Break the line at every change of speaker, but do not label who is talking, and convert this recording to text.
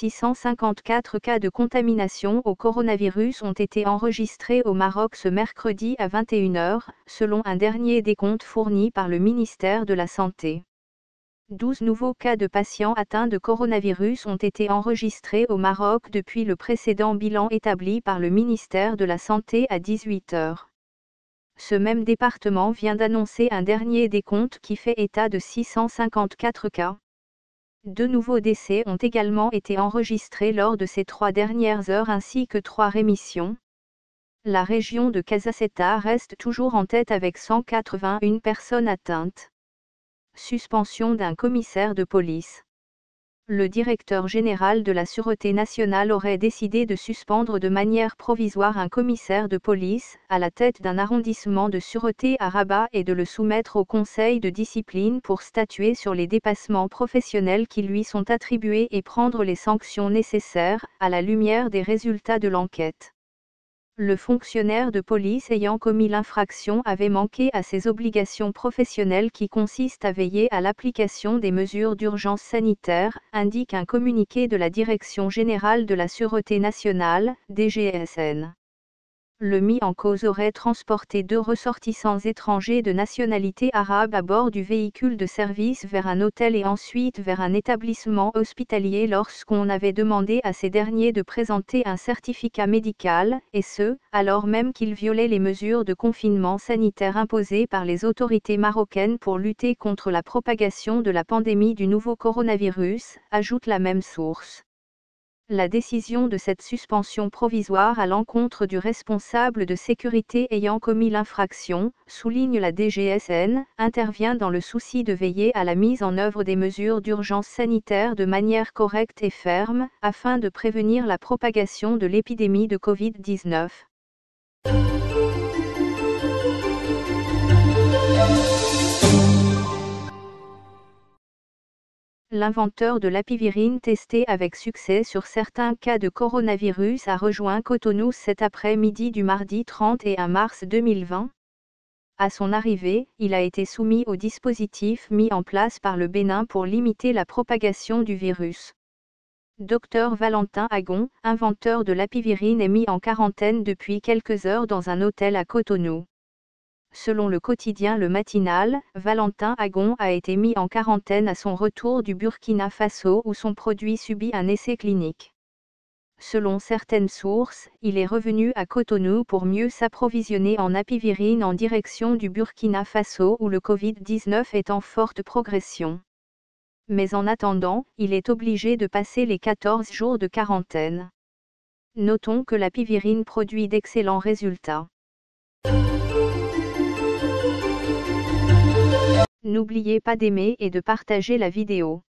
654 cas de contamination au coronavirus ont été enregistrés au Maroc ce mercredi à 21 h, selon un dernier décompte fourni par le ministère de la Santé. 12 nouveaux cas de patients atteints de coronavirus ont été enregistrés au Maroc depuis le précédent bilan établi par le ministère de la Santé à 18 h. Ce même département vient d'annoncer un dernier décompte qui fait état de 654 cas. 2 nouveaux décès ont également été enregistrés lors de ces 3 dernières heures ainsi que 3 rémissions. La région de Casaceta reste toujours en tête avec 181 personnes atteintes. Suspension d'un commissaire de police. Le directeur général de la Sûreté nationale aurait décidé de suspendre de manière provisoire un commissaire de police, à la tête d'un arrondissement de sûreté à Rabat et de le soumettre au conseil de discipline pour statuer sur les dépassements professionnels qui lui sont attribués et prendre les sanctions nécessaires, à la lumière des résultats de l'enquête. Le fonctionnaire de police ayant commis l'infraction avait manqué à ses obligations professionnelles qui consistent à veiller à l'application des mesures d'urgence sanitaire, indique un communiqué de la Direction générale de la Sûreté nationale, DGSN. Le mis en cause aurait transporté 2 ressortissants étrangers de nationalité arabe à bord du véhicule de service vers un hôtel et ensuite vers un établissement hospitalier lorsqu'on avait demandé à ces derniers de présenter un certificat médical, et ce, alors même qu'ils violaient les mesures de confinement sanitaire imposées par les autorités marocaines pour lutter contre la propagation de la pandémie du nouveau coronavirus, ajoute la même source. La décision de cette suspension provisoire à l'encontre du responsable de sécurité ayant commis l'infraction, souligne la DGSN, intervient dans le souci de veiller à la mise en œuvre des mesures d'urgence sanitaire de manière correcte et ferme, afin de prévenir la propagation de l'épidémie de Covid-19. L'inventeur de l'apivirine testé avec succès sur certains cas de coronavirus a rejoint Cotonou cet après-midi du mardi 31 mars 2020. À son arrivée, il a été soumis au dispositif mis en place par le Bénin pour limiter la propagation du virus. Dr Valentin Agon, inventeur de l'apivirine, est mis en quarantaine depuis quelques heures dans un hôtel à Cotonou. Selon le quotidien Le Matinal, Valentin Agon a été mis en quarantaine à son retour du Burkina Faso où son produit subit un essai clinique. Selon certaines sources, il est revenu à Cotonou pour mieux s'approvisionner en apivirine en direction du Burkina Faso où le Covid-19 est en forte progression. Mais en attendant, il est obligé de passer les 14 jours de quarantaine. Notons que l'apivirine produit d'excellents résultats. N'oubliez pas d'aimer et de partager la vidéo.